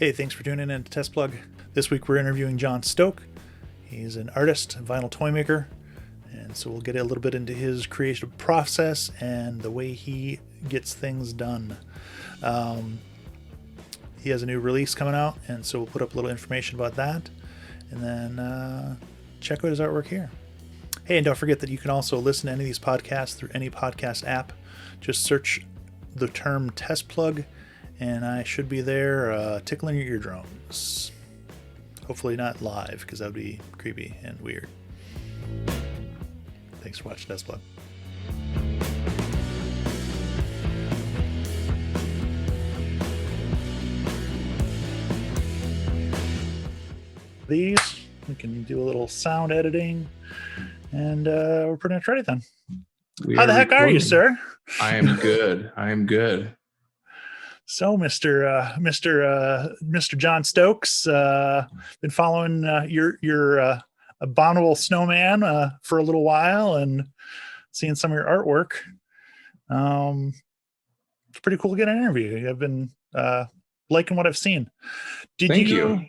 Hey, thanks for tuning in to TESTPLUG. This week we're interviewing John Stoke. He's an artist, vinyl toy maker, and so we'll get a little bit into his creative process and the way he gets things done. He has a new release coming out, and so we'll put up a little information about that, and then check out his artwork here. Hey, and don't forget that you can also listen to any of these podcasts through any podcast app. Just search the term TESTPLUG, and I should be there tickling your eardrums. Hopefully not live, because that would be creepy and weird. Thanks for watching TESTPLUG. These, we can do a little sound editing, and we're pretty much ready then. How the heck are you, sir? I am good. I am good. So, Mr. John Stokes, been following your abominable snowman for a little while and seeing some of your artwork. It's pretty cool to get an interview. I've been liking what I've seen. Thank you.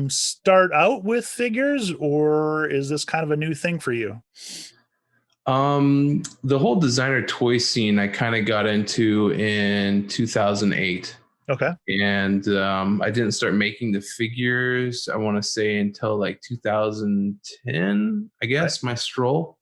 Start out with figures, or is this kind of a new thing for you? The whole designer toy scene I kind of got into in 2008. Okay. And I didn't start making the figures, I want to say, until like 2010, I guess, my stroll.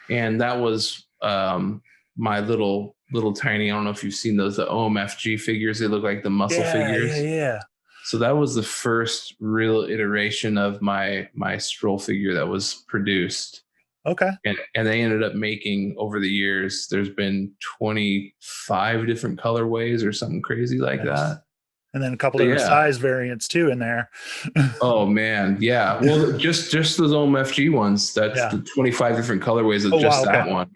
And that was my little tiny, I don't know if you've seen those, the OMFG figures. They look like the muscle figures. Yeah. So that was the first real iteration of my stroll figure that was produced. Okay. And they ended up making, over the years, there's been 25 different colorways or something crazy like that. And then a couple of size variants too in there. Oh man. Yeah. Well, just those OMFG ones, that's the 25 different colorways of that one.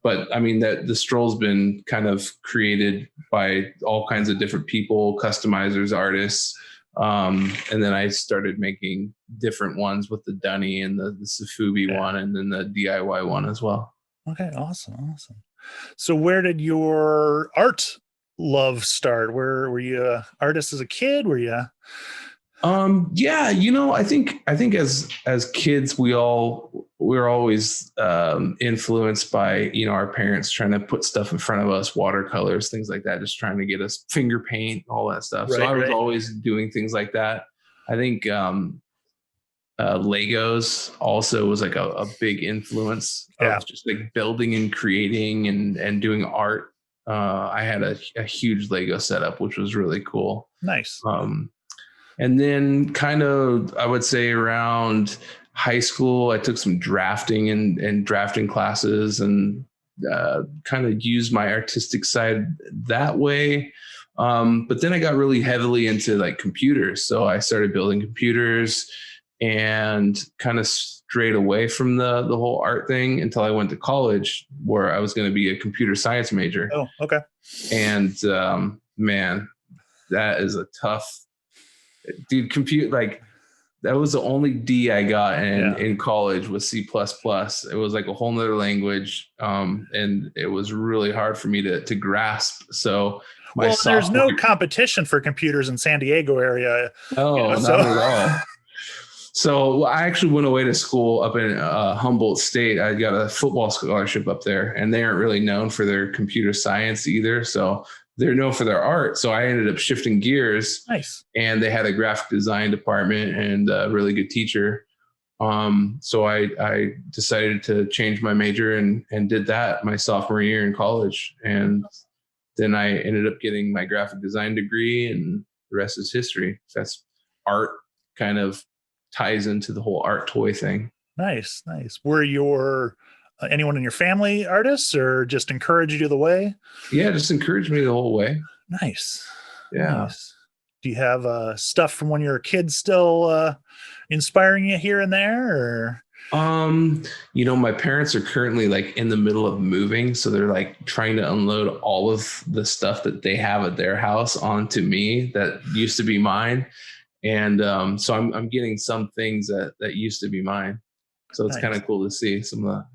But I mean, that the stroll's been kind of created by all kinds of different people, customizers, artists. And then I started making different ones with the Dunny and the Safubi one, and then the DIY one as well. Okay, awesome. So where did your art love start? Where were you an artist as a kid? Were you? Yeah, I think as kids we're always influenced by our parents trying to put stuff in front of us, watercolors, things like that, just trying to get us finger paint, all that stuff. So I was always doing things like that. I think Legos also was like a big influence of just like building and creating and doing art. I had a huge Lego setup, which was really cool. Nice. And then kind of, I would say around high school, I took some drafting and drafting classes and kind of used my artistic side that way. But then I got really heavily into like computers. So I started building computers and kind of strayed away from the whole art thing until I went to college, where I was going to be a computer science major. Oh, okay. And man, that is a tough, dude. That was the only D I got in college was C++. It was like a whole nother language. And it was really hard for me to grasp. So there's no competition for computers in San Diego area. Oh, not at all. So I actually went away to school up in Humboldt State. I got a football scholarship up there, and they aren't really known for their computer science either. So they're known for their art. So I ended up shifting gears. Nice. And they had a graphic design department and a really good teacher. So I decided to change my major and did that my sophomore year in college. And then I ended up getting my graphic design degree, and the rest is history. That's art kind of ties into the whole art toy thing. Nice. Were your anyone in your family artists, or just encouraged you the way? Yeah, just encouraged me the whole way. Nice. Yeah. Nice. Do you have stuff from when you were a kid still inspiring you here and there, or? My parents are currently like in the middle of moving, so they're like trying to unload all of the stuff that they have at their house onto me that used to be mine. And so I'm getting some things that used to be mine. So it's kind of cool to see some of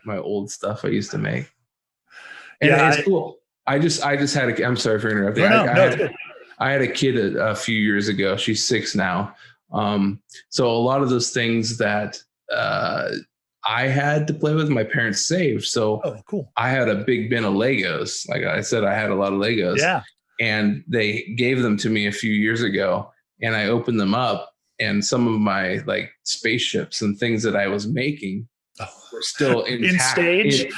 my old stuff I used to make. And it's cool. I just had I'm sorry for interrupting. No, it's good. I had a kid a few years ago. She's 6 now. So a lot of those things that I had to play with, my parents saved. So Oh, cool. I had a big bin of Legos. Like I said, I had a lot of Legos. Yeah. And they gave them to me a few years ago. And I opened them up, and some of my like spaceships and things that I was making were still intact. In stage?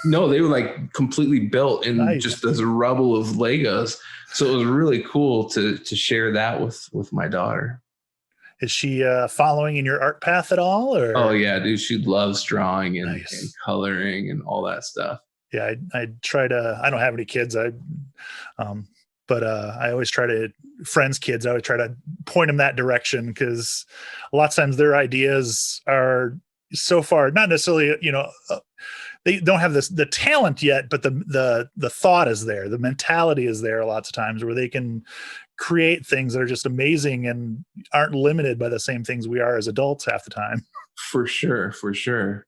No, they were like completely built in Nice. just this rubble of Legos. So it was really cool to share that with my daughter. Is she following in your art path at all? Or? Oh yeah, dude, she loves drawing and Nice. coloring and all that stuff. Yeah, I try to. I don't have any kids. But I always try to friends' kids. I always try to point them that direction, because a lot of times their ideas are so far not necessarily, they don't have the talent yet, but the thought is there, the mentality is there. Lots of times where they can create things that are just amazing and aren't limited by the same things we are as adults half the time. For sure, for sure.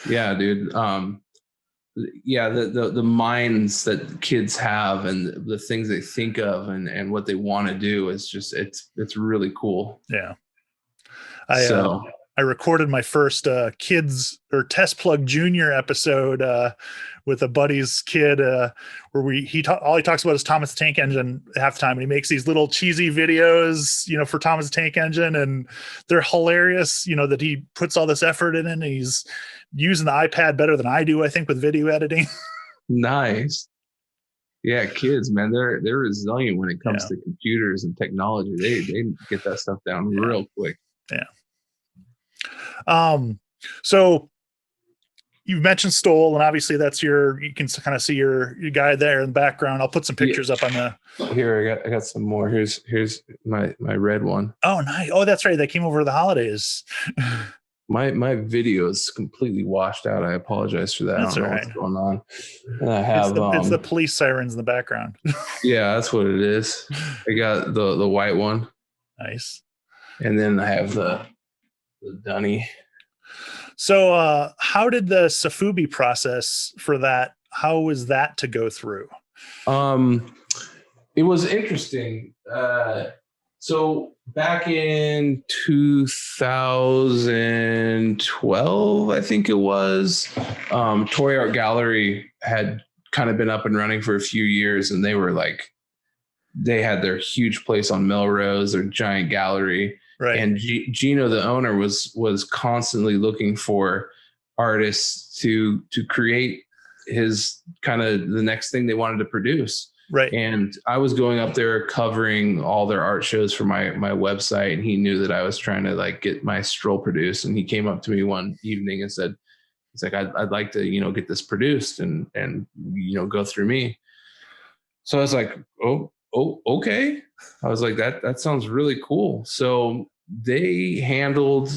Yeah, dude. Yeah, the minds that kids have and the things they think of and what they want to do is just it's really cool. Yeah. So I recorded my first kids or TESTPLUG Junior episode with a buddy's kid, where all he talks about is Thomas the Tank Engine half the time, and he makes these little cheesy videos, for Thomas the Tank Engine, and they're hilarious. That he puts all this effort in, and he's using the iPad better than I do, I think, with video editing. nice. Yeah, kids, man, they're resilient when it comes to computers and technology. They get that stuff down real quick. Yeah. So you mentioned Stoll, and obviously that's you can kind of see your guy there in the background. I'll put some pictures up on the. Here, I got some more. Here's my red one. Oh, nice. Oh, that's right. They came over the holidays. My video is completely washed out. I apologize for that. That's I don't know right. what's going on. And I have it's the police sirens in the background. Yeah, that's what it is. I got the white one. Nice. And then I have the dunny. So how did the Safubi process for that? How was that to go through? It was interesting. So back in 2012, I think it was, Toy Art Gallery had kind of been up and running for a few years, and they had their huge place on Melrose, their giant gallery. Right. And Gino, the owner, was constantly looking for artists to create his kind of the next thing they wanted to produce. Right. And I was going up there covering all their art shows for my website, and he knew that I was trying to get my stroll produced. And he came up to me one evening and said, "It's like I'd like to get this produced and go through me." So I was like, "Oh, okay." I was like, that sounds really cool. So they handled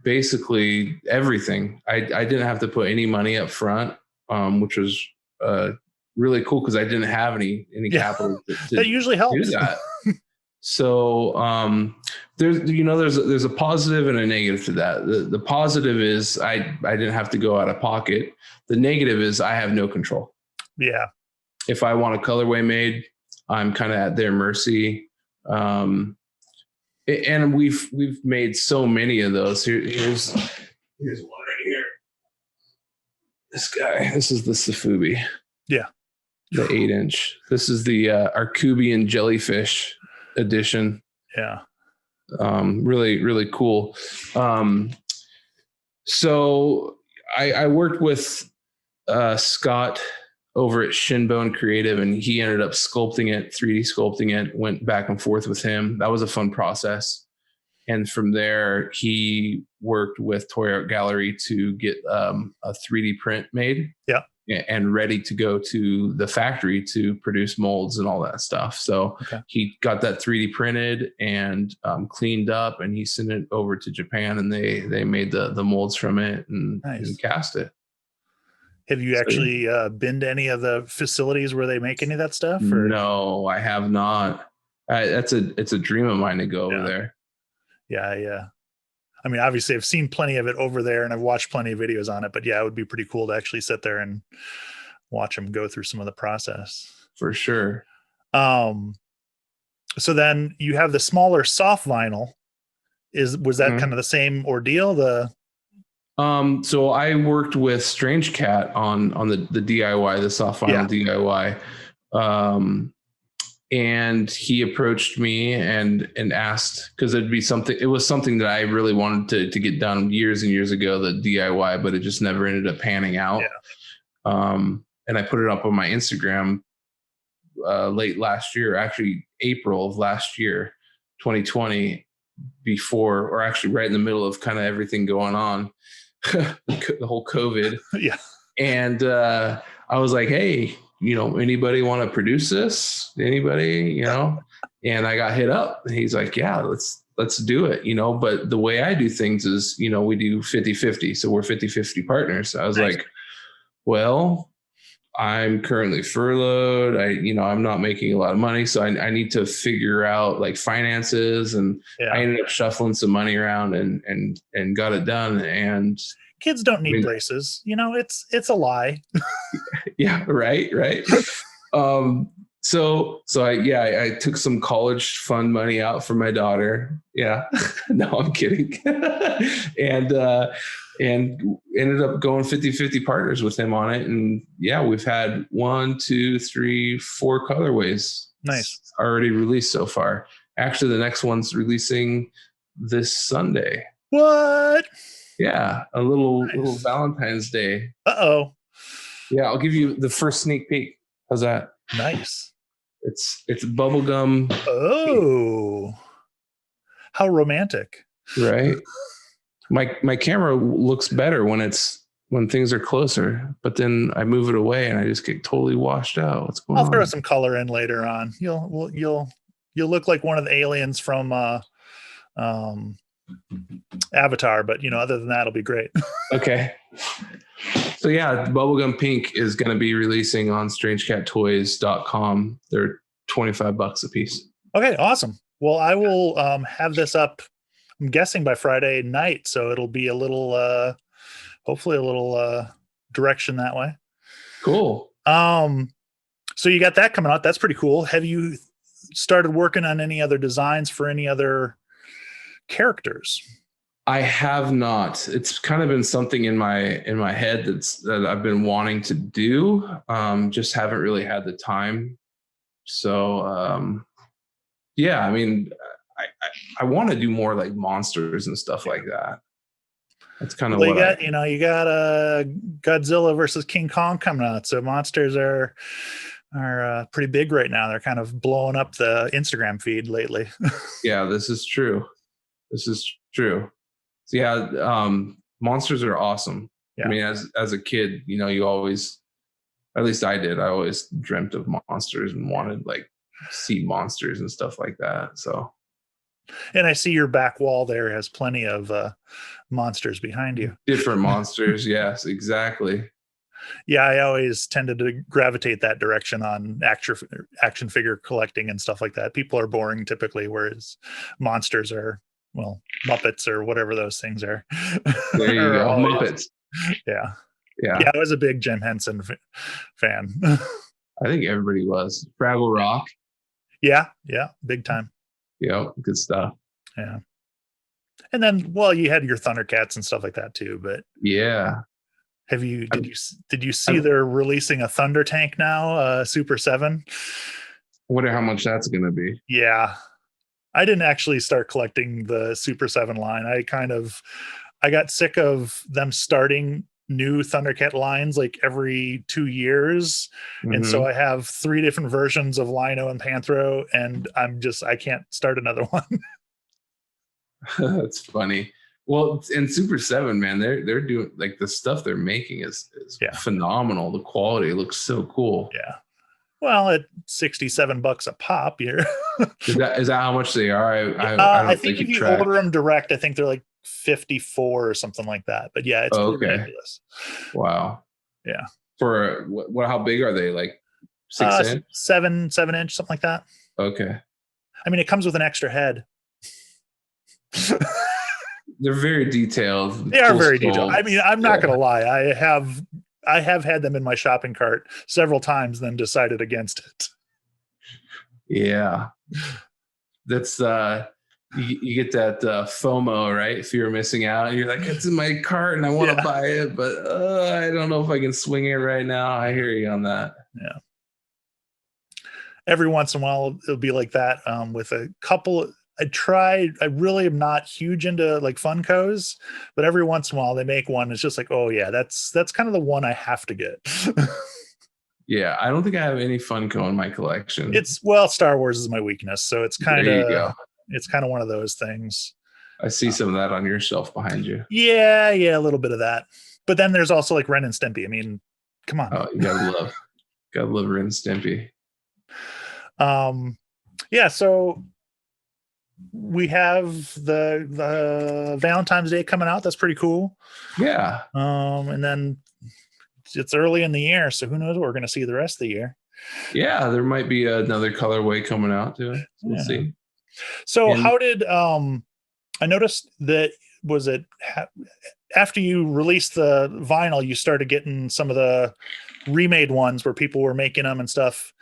basically everything. I didn't have to put any money up front, which was really cool because I didn't have any capital to that usually helps. Do that. So there's a positive and a negative to that. The positive is I didn't have to go out of pocket. The negative is I have no control. Yeah. If I want a colorway made, I'm kind of at their mercy. And we've made so many of those. Here's one right here. This guy. This is the Safubi. Yeah. The 8-inch. This is the Arcubian jellyfish edition. Yeah. Really, really cool. So I worked with Scott over at Shinbone Creative, and he ended up sculpting it, 3D sculpting it, went back and forth with him. That was a fun process. And from there, he worked with Toy Art Gallery to get a 3D print made. Yeah. And ready to go to the factory to produce molds and all that stuff. So he got that 3D printed and cleaned up, and he sent it over to Japan, and they made the molds from it and cast it. Have you actually been to any of the facilities where they make any of that stuff? Or? No, I have not. It's a dream of mine to go over there. Yeah. I mean, obviously I've seen plenty of it over there, and I've watched plenty of videos on it, but yeah, it would be pretty cool to actually sit there and watch them go through some of the process. For sure. Um, so then you have the smaller soft vinyl. Was that kind of the same ordeal? So I worked with Strange Cat on the DIY, the soft vinyl DIY. And he approached me and asked, because it was something that I really wanted to get done years and years ago, the DIY, but it just never ended up panning out. And I put it up on my Instagram late last year, actually April of last year, 2020, before, or actually right in the middle of kind of everything going on, the whole COVID. Yeah. And I was like, hey, anybody want to produce this? Anybody, And I got hit up, and he's like, yeah, let's do it, But the way I do things is, we do 50-50. So we're 50-50 partners. I was like, well, I'm currently furloughed. I'm not making a lot of money, so I need to figure out like finances, and I ended up shuffling some money around and got it done. And kids don't need braces. It's a lie. Yeah, right. So I took some college fund money out for my daughter. Yeah, no, I'm kidding. and ended up going 50-50 partners with him on it. And yeah, we've had 1, 2, 3, 4 colorways. Nice. Already released so far. Actually, the next one's releasing this Sunday. What? Yeah, a little Valentine's Day. Uh-oh. Yeah, I'll give you the first sneak peek. How's that? Nice. It's bubblegum. Oh, how romantic! Right. My camera looks better when things are closer, but then I move it away and I just get totally washed out. What's going on? I'll throw some color in later on. You'll look like one of the aliens from Avatar, but other than that, it'll be great. Okay. So yeah, bubblegum pink is going to be releasing on strangeCatToys.com. They're $25 a piece. Okay, awesome. Well, I will have this up, I'm guessing by Friday night, so it'll be a little hopefully a little direction that way. Cool. So you got that coming out. That's pretty cool. Have you started working on any other designs for any other characters? I have not. It's kind of been something in my head that I've been wanting to do. Just haven't really had the time. So yeah, I mean, I want to do more like monsters and stuff like that. That's kind of what you got Godzilla versus King Kong coming out. So monsters are pretty big right now. They're kind of blowing up the Instagram feed lately. Yeah, this is true. So yeah, monsters are awesome. Yeah. I mean, as a kid, you always, at least I did, I always dreamt of monsters and wanted like see monsters and stuff like that. So, and I see your back wall there has plenty of monsters behind you. Different monsters. Yes, exactly. Yeah, I always tended to gravitate that direction on action figure collecting and stuff like that. People are boring typically, whereas monsters are, well, Muppets or whatever those things are. There you go, Muppets. Yeah. I was a big Jim Henson fan. I think everybody was. Fraggle Rock. Yeah, big time. Yeah, good stuff. Yeah. And then, well, you had your Thundercats and stuff like that too, but yeah. Did you see they're releasing a Thunder Tank now, Super 7? I wonder how much that's going to be. Yeah. I didn't actually start collecting the Super 7 line. I got sick of them starting new Thundercat lines like every 2 years. Mm-hmm. And so I have 3 different versions of Lino and Panthro, and I can't start another one. That's funny. Well, in Super 7, man, they're doing like the stuff they're making is phenomenal. The quality looks so cool. Yeah. Well, at $67 a pop, here. Is that how much they are? I think if you order them direct, I think they're like 54 or something like that. But yeah, it's ridiculous. Wow. Yeah. For what? How big are they? Like 6 inch? 7 inch, something like that. Okay. I mean, it comes with an extra head. They're very detailed. They are very detailed. I mean, I'm not going to lie. I have had them in my shopping cart several times, then decided against it. Yeah. That's you get that FOMO, right? Fear of missing out. You're like, it's in my cart and I want to Yeah. buy it, but I don't know if I can swing it right now. I hear you on that. Yeah. Every once in a while it'll be like that, with a couple. I really am not huge into like Funkos, but every once in a while they make one. It's just like, oh yeah, that's kind of the one I have to get. Yeah, I don't think I have any Funko in my collection. It's, well, Star Wars is my weakness, so There you go. it's kind of one of those things. I see some of that on your shelf behind you. Yeah, a little bit of that. But then there's also like Ren and Stimpy. I mean, come on. Oh, you gotta love Ren and Stimpy. Yeah, so we have the Valentine's Day coming out. That's pretty cool. Yeah. And then it's early in the year, so who knows what we're going to see the rest of the year. Yeah, there might be another colorway coming out too. So we'll see. So how did I noticed that, was it after you released the vinyl, you started getting some of the remade ones where people were making them and stuff.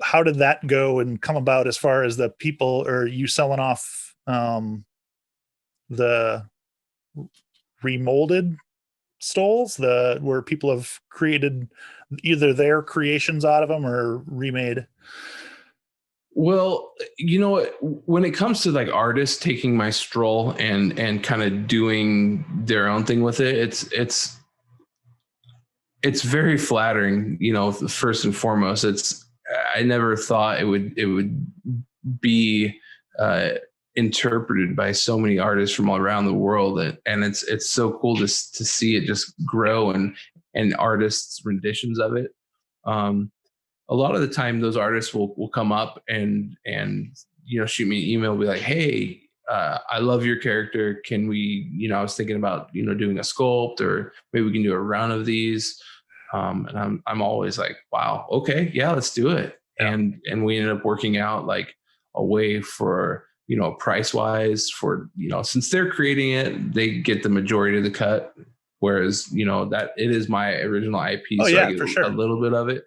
How did that go and come about as far as the people, or you selling off the remolded stoles, where people have created either their creations out of them or remade? Well, you know what? When it comes to like artists taking my stroll and kind of doing their own thing with it, it's very flattering. You know, first and foremost, I never thought it would be interpreted by so many artists from all around the world, and it's so cool to see it just grow and artists' renditions of it. A lot of the time those artists will come up and shoot me an email, be like, hey, I love your character, can we, I was thinking about doing a sculpt, or maybe we can do a round of these. And I'm always like, wow, okay, yeah, let's do it. Yeah. And we ended up working out like a way for price wise, for since they're creating it, they get the majority of the cut, whereas that it is my original IP. Oh, so yeah, I get for sure. a little bit of it.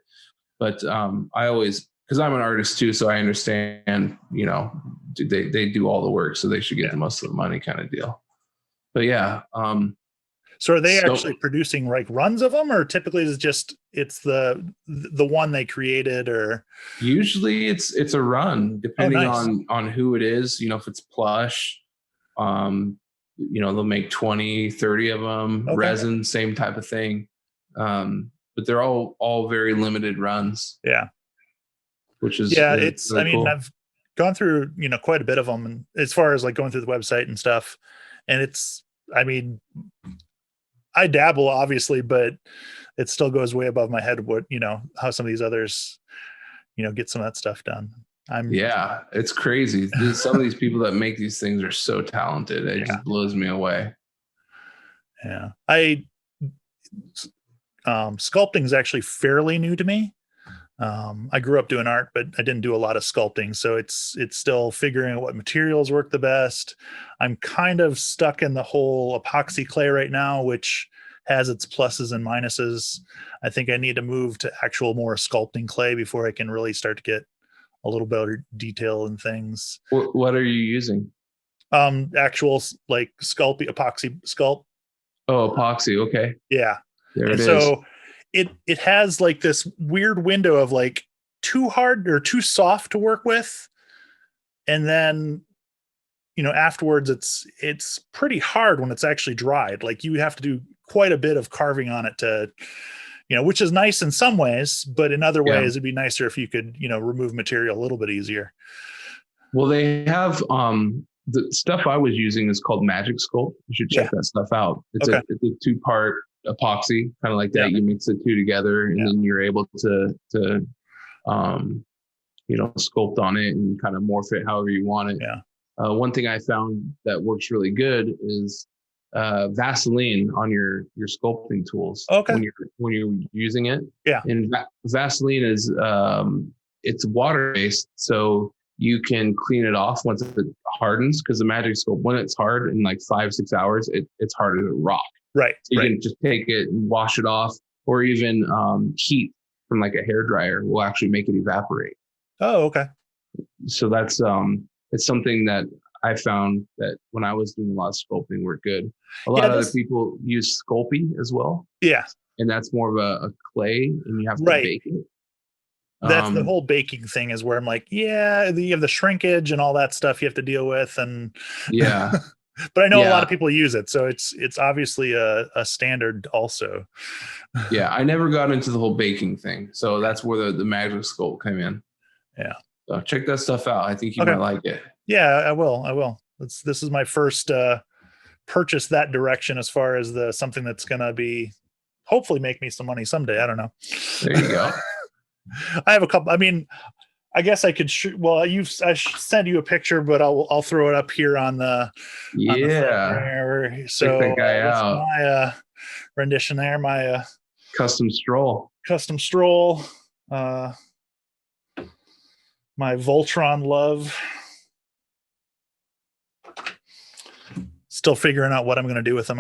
But I always, because I'm an artist too, so I understand, they do all the work, so they should get the most of the money, kind of deal. But yeah. So are they actually producing like runs of them, or typically it's the one they created? Or usually it's a run, depending nice. on who it is. If it's plush, they'll make 20, 30 of them. Okay. Resin, same type of thing. But they're all very limited runs. Yeah. Which is it's really cool. I've gone through quite a bit of them, and as far as like going through the website and stuff, and I dabble obviously, but it still goes way above my head what how some of these others get some of that stuff done. Yeah, it's crazy. Some of these people that make these things are so talented. It just blows me away. Yeah. Sculpting is actually fairly new to me. I grew up doing art, but I didn't do a lot of sculpting, so it's still figuring out what materials work the best. I'm kind of stuck in the whole epoxy clay right now, which has its pluses and minuses. I think I need to move to actual more sculpting clay before I can really start to get a little better detail in things. What are you using? Actual like epoxy sculpt. Oh, epoxy. Okay. Yeah. There it is. So it has like this weird window of like too hard or too soft to work with, and then afterwards it's pretty hard when it's actually dried. Like you have to do quite a bit of carving on it to which is nice in some ways, but in other ways it'd be nicer if you could remove material a little bit easier. Well, they have the stuff I was using is called Magic Sculpt. You should check that stuff out. It's a 2-part epoxy, kind of like that. You mix the two together, and then you're able to sculpt on it and kind of morph it however you want it. One thing I found that works really good is Vaseline on your sculpting tools. Okay. When you're using it. Yeah. And Vaseline is it's water based, so you can clean it off once it hardens, because the Magic Sculpt, when it's hard in like 5-6 hours, it's harder to rock. Right. So you can just take it and wash it off, or even heat from like a hairdryer will actually make it evaporate. Oh, okay. So that's it's something that I found that when I was doing a lot of sculpting work good. A lot Yeah, of other this people use Sculpey as well, yeah, and that's more of a clay, and you have to right. bake it. That's the Um, whole baking thing is where I'm like, yeah, you have the shrinkage and all that stuff you have to deal with, and yeah, but I know a lot yeah, of people use it, so it's obviously a standard also. yeah. I never got into the whole baking thing, so that's where the magic sculpt came in. Yeah. So check that stuff out. I think you Okay. might like it. Yeah, I will. I will. This is my first purchase that direction as far as the something that's gonna be hopefully make me some money someday. I don't know. There you go. I have a couple. I mean, I guess I could. Well, I sent you a picture, but I'll throw it up here on the thing Yeah, here. check So that guy this is out. my rendition there. My Custom stroll. custom stroll. Uh, my Voltron love. Still figuring out what I'm going to do with him.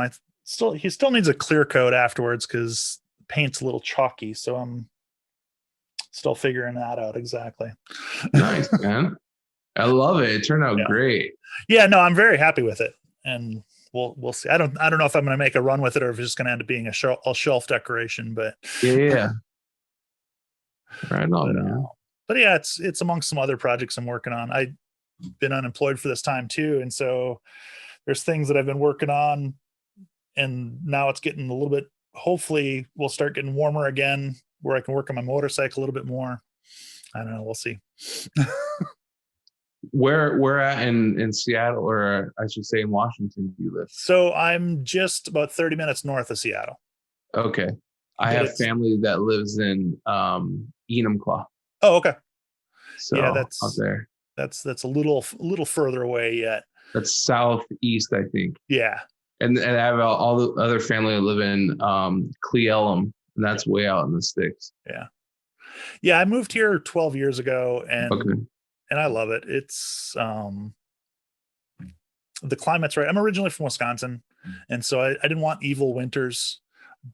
He still needs a clear coat afterwards because paint's a little chalky. So I'm still figuring that out exactly. Nice, man. I love it. It turned out Yeah. great. Yeah, no, I'm very happy with it, and we'll see. I don't know if I'm going to make a run with it or if it's just going to end up being a shelf decoration, but Yeah, right but on, man. yeah, it's amongst some other projects I'm working on. I've been unemployed for this time too, and so there's things that I've been working on, and now it's getting a little bit. Hopefully, we'll start getting warmer again, where I can work on my motorcycle a little bit more. I don't know. We'll see. Where at in Seattle, or I should say in Washington, do you live? So I'm just about 30 minutes north of Seattle, Okay, I but have it's family that lives in Enumclaw, oh okay. Yeah, so out there. that's a little further away yet. That's southeast, I think. Yeah, And I have all the other family that live in Cle Elum, and yeah, that's way out in the sticks. yeah, yeah. I moved here 12 years ago, Okay. and I love it. It's the climate's right. I'm originally from Wisconsin, and so I didn't want evil winters,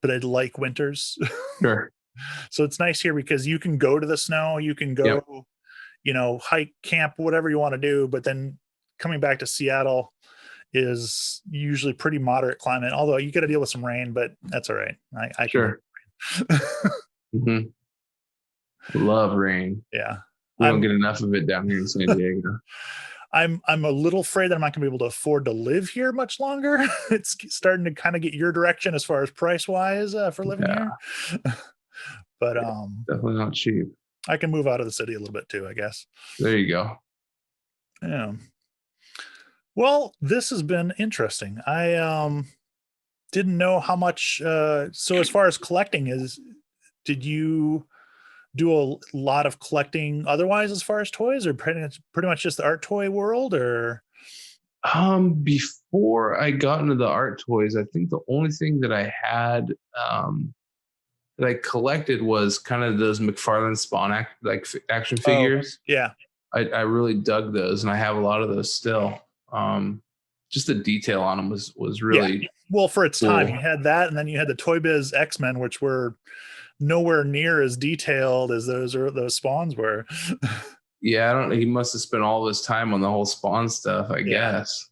but I like winters. Sure. So it's nice here because you can go to the snow, you can Yep. go, hike, camp, whatever you want to do, but then coming back to Seattle is usually pretty moderate climate. Although you got to deal with some rain, but that's all right. I can Sure. Hmm. Love rain. yeah. We don't get enough of it down here in San Diego. I'm a little afraid that I'm not going to be able to afford to live here much longer. It's starting to kind of get your direction as far as price wise for living Yeah, here. But definitely not cheap. I can move out of the city a little bit too, I guess. There you go. Yeah. Well, this has been interesting. I didn't know how much so as far as collecting is, did you do a lot of collecting otherwise as far as toys, or pretty much just the art toy world, or Before I got into the art toys, I think the only thing that I had that I collected was kind of those McFarlane Spawn action oh okay. figures. Yeah. I really dug those, and I have a lot of those still. Just the detail on them was Yeah. really Well, for its time, cool. you had that, and then you had the Toy Biz X-Men, which were nowhere near as detailed as those spawns were. Yeah, I don't. He must have spent all of his time on the whole Spawn stuff, I Yeah. guess.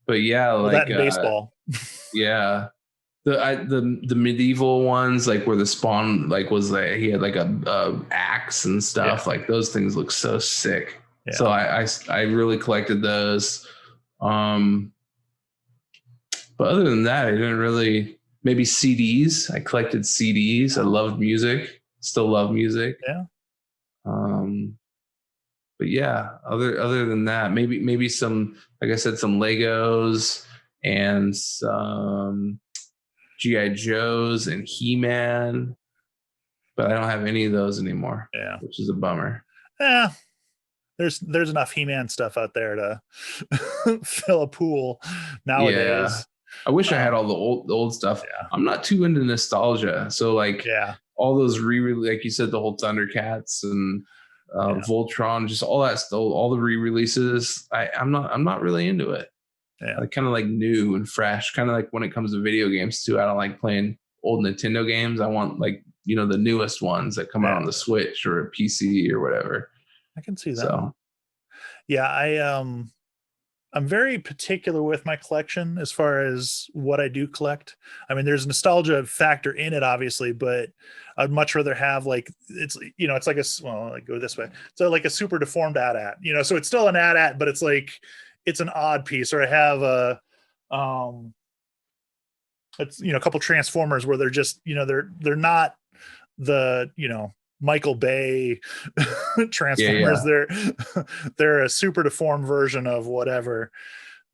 But yeah, Well, that like and baseball. yeah, the medieval ones, like where the Spawn like was like he had like a axe and stuff. Yeah. Like those things look so sick. So Yeah. I really collected those. Um, but other than that, I didn't really. Maybe CDs. I collected CDs. I loved music. Still love music. Yeah. Um, but yeah, other than that, maybe some, like I said, some Legos and some GI Joes and He Man. But I don't have any of those anymore, Yeah. which is a bummer. Yeah. There's enough He-Man stuff out there to fill a pool Yeah, nowadays. I wish I had all the old stuff. Yeah. I'm not too into nostalgia, so like Yeah. all those like you said, the whole Thundercats and Yeah. Voltron, just all that stuff, all the re-releases. I'm not really into it. Yeah. I kind of like new and fresh. Kind of like when it comes to video games too. I don't like playing old Nintendo games. I want like the newest ones that come out on the Switch or a PC or whatever. I can see that. So Yeah, I'm very particular with my collection as far as what I do collect. I mean, there's a nostalgia factor in it, obviously, but I'd much rather have like it's like well, like go this way. So like a super deformed AT-AT, so it's still an AT-AT, but it's like it's an odd piece. Or I have um, it's a couple Transformers where they're just they're not the Michael Bay Yeah, Transformers. yeah. They're a super deformed version of whatever.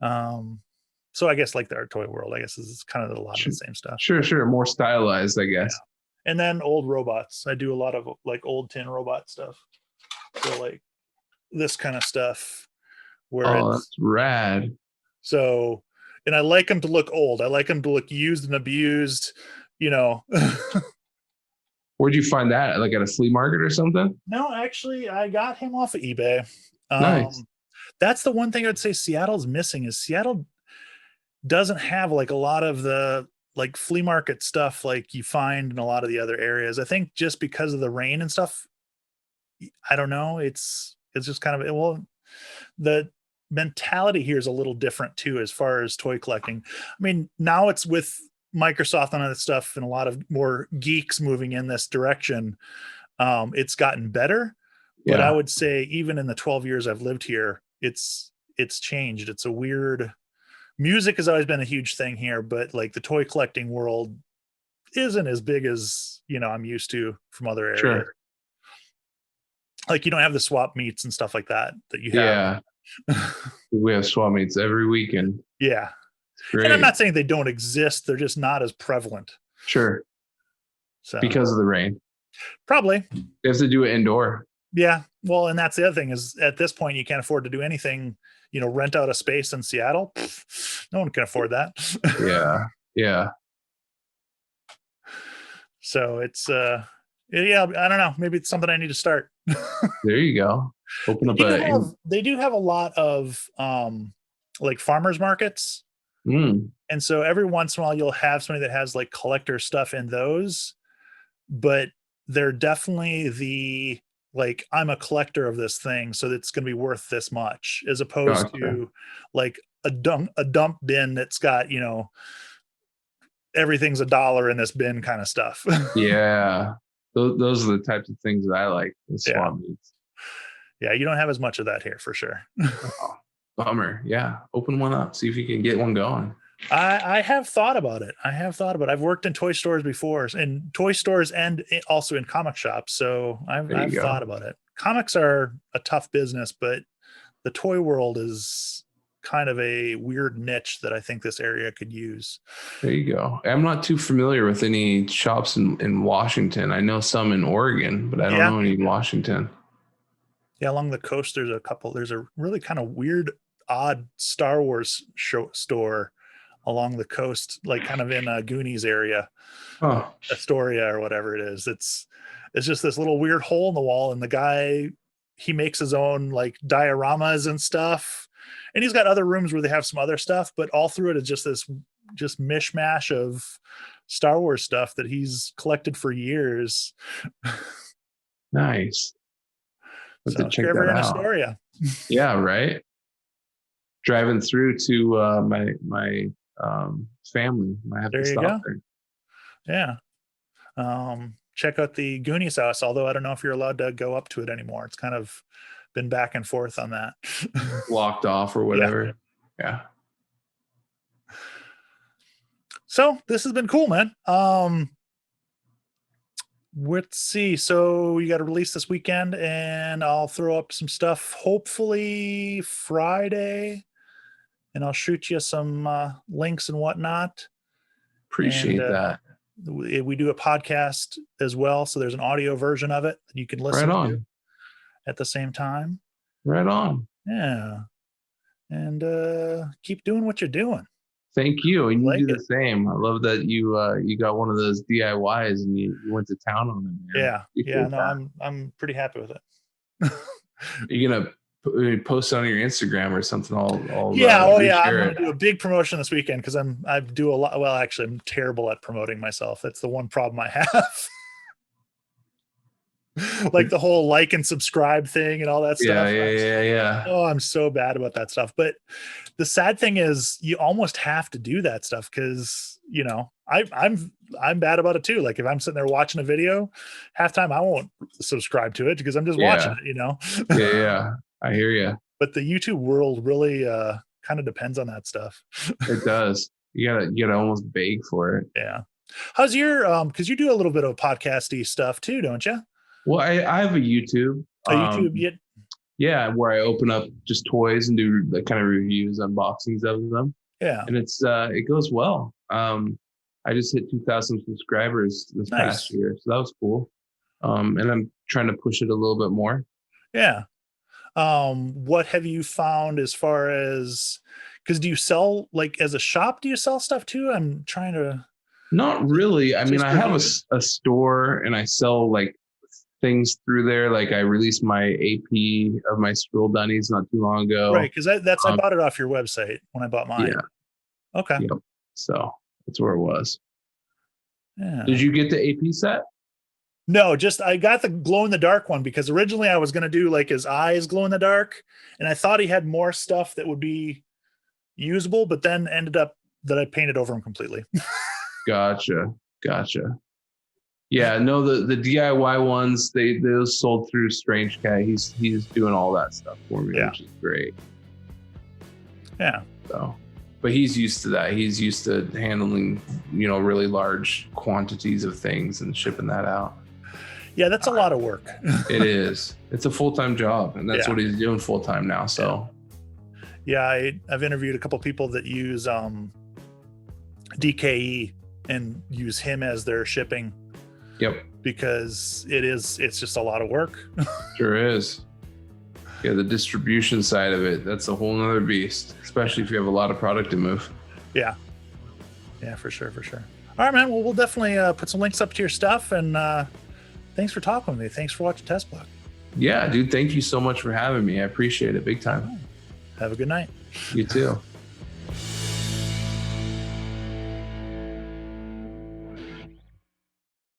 So I guess like the art toy world, I guess is kind of a lot of the Sure, same stuff. sure, But sure. More stylized, I yeah, guess. and then old robots. I do a lot of like old tin robot stuff. So like this kind of stuff where Oh, it's that's rad. so, and I like them to look old. I like them to look used and abused. You know, Where'd you find that? Like at a flea market or something? no, actually, I got him off of eBay. Nice. That's the one thing I'd say Seattle's missing is Seattle doesn't have like a lot of the like flea market stuff like you find in a lot of the other areas. I think just because of the rain and stuff, I don't know. It's just kind of well, the mentality here is a little different too as far as toy collecting. I mean, now it's with Microsoft and other stuff and a lot of more geeks moving in this direction. It's gotten better, but I Yeah, would say even in the 12 years I've lived here, it's changed. It's a weird music has always been a huge thing here, but like the toy collecting world isn't as big as I'm used to from other areas. sure. Like you don't have the swap meets and stuff like that you have. Yeah, we have swap meets every weekend. Yeah. It's And I'm great. not saying they don't exist, they're just not as prevalent. Sure, So because of the rain. probably. You have to do it indoor. Yeah. Well, and that's the other thing is at this point you can't afford to do anything, rent out a space in Seattle. No one can afford that. Yeah, yeah. So it's yeah, I don't know. Maybe it's something I need to start. There you go. Open They up do a. have they do have a lot of like farmers markets. Mm, And so every once in a while you'll have somebody that has like collector stuff in those, but they're definitely the like I'm a collector of this thing, so it's going to be worth this much, as opposed gotcha. to like a dump bin that's got everything's $1 in this bin kind of stuff. Yeah, those are the types of things that I like. The Yeah, swap meets. yeah, you don't have as much of that here for sure. Oh, bummer. Yeah, open one up. See if you can get one going. I have thought about it. I have thought about it. I've worked in toy stores before, in toy stores and also in comic shops. So I've There you I've go. thought about it. Comics are a tough business, but the toy world is kind of a weird niche that I think this area could use. There you go. I'm not too familiar with any shops in Washington. I know some in Oregon, but I don't Yeah. know any in Washington. Yeah, along the coast there's a couple. There's a really kind of weird, odd Star Wars store along the coast, like kind of in a Goonies area. Oh, Astoria or whatever it is. It's just this little weird hole in the wall, and the guy he makes his own like dioramas and stuff, and he's got other rooms where they have some other stuff, but all through it is just this just mishmash of Star Wars stuff that he's collected for years. nice. Have to So if check you're ever that in out. Astoria, Yeah, right. Driving through to my family, I have to there you stop go. there. Yeah. Check out the Goonies house, although I don't know if you're allowed to go up to it anymore. It's kind of been back and forth on that. Blocked off or Yeah. whatever. Yeah. So this has been cool, man. Let's see. So you got to release this weekend, and I'll throw up some stuff hopefully Friday, and I'll shoot you some links and whatnot. And Appreciate that. we do a podcast as well, so there's an audio version of it that you can Right listen to on. at the same time. Right on. Yeah, and keep doing what you're doing. Thank you. And you Like do it. the same. I love that you got one of those DIYs and you went to town on it, man. Yeah, yeah. Appreciate No, that. I'm pretty happy with it. You're gonna post on your Instagram or something. I'll Yeah, oh yeah, I'm reshare going it. to do a big promotion this weekend because I do a lot. Well, actually, I'm terrible at promoting myself. That's the one problem I have. like the whole like and subscribe thing and all that stuff. Yeah. Oh, I'm so bad about that stuff. But the sad thing is you almost have to do that stuff because, you know, I'm bad about it too. Like if I'm sitting there watching a video, half time I won't subscribe to it because I'm just watching it, you know? Yeah. I hear you. But the YouTube world really kind of depends on that stuff. It does. You gotta almost beg for it. Yeah. How's your because you do a little bit of podcasty stuff too, don't you? Well, I have a YouTube. A YouTube yet? Yeah, where I open up just toys and do the kind of reviews, unboxings of them. Yeah. And it goes well. I just hit 2,000 subscribers this past year, so that was cool. And I'm trying to push it a little bit more. Yeah. What have you found as far as because do you sell like as a shop? Do you sell stuff too? I'm trying to. Not really. I mean, I have a store and I sell like things through there. Like I released my AP of my Scroll Dunnies not too long ago. Right, because I bought it off your website when I bought mine. Yeah. Okay. Yep. So that's where it was. Yeah. Did you get the AP set? No, just I got the glow in the dark one because originally I was going to do like his eyes glow in the dark, and I thought he had more stuff that would be usable, but then ended up that I painted over him completely. Gotcha. Yeah, no, the DIY ones, those sold through Strange Cat. He's doing all that stuff for me, which is great. Yeah. So, but he's used to that. He's used to handling, really large quantities of things and shipping that out. Yeah, that's a lot of work. It is. It's a full-time job, and that's what he's doing full-time now. So, yeah, I've interviewed a couple people that use DKE and use him as their shipping. Yep. Because it's just a lot of work. Sure is. Yeah, the distribution side of it, that's a whole nother beast, especially if you have a lot of product to move. Yeah, for sure. All right, man. Well, we'll definitely put some links up to your stuff, and thanks for talking with me. Thanks for watching TESTPLUG. Yeah, dude, thank you so much for having me. I appreciate it big time. Have a good night. You too.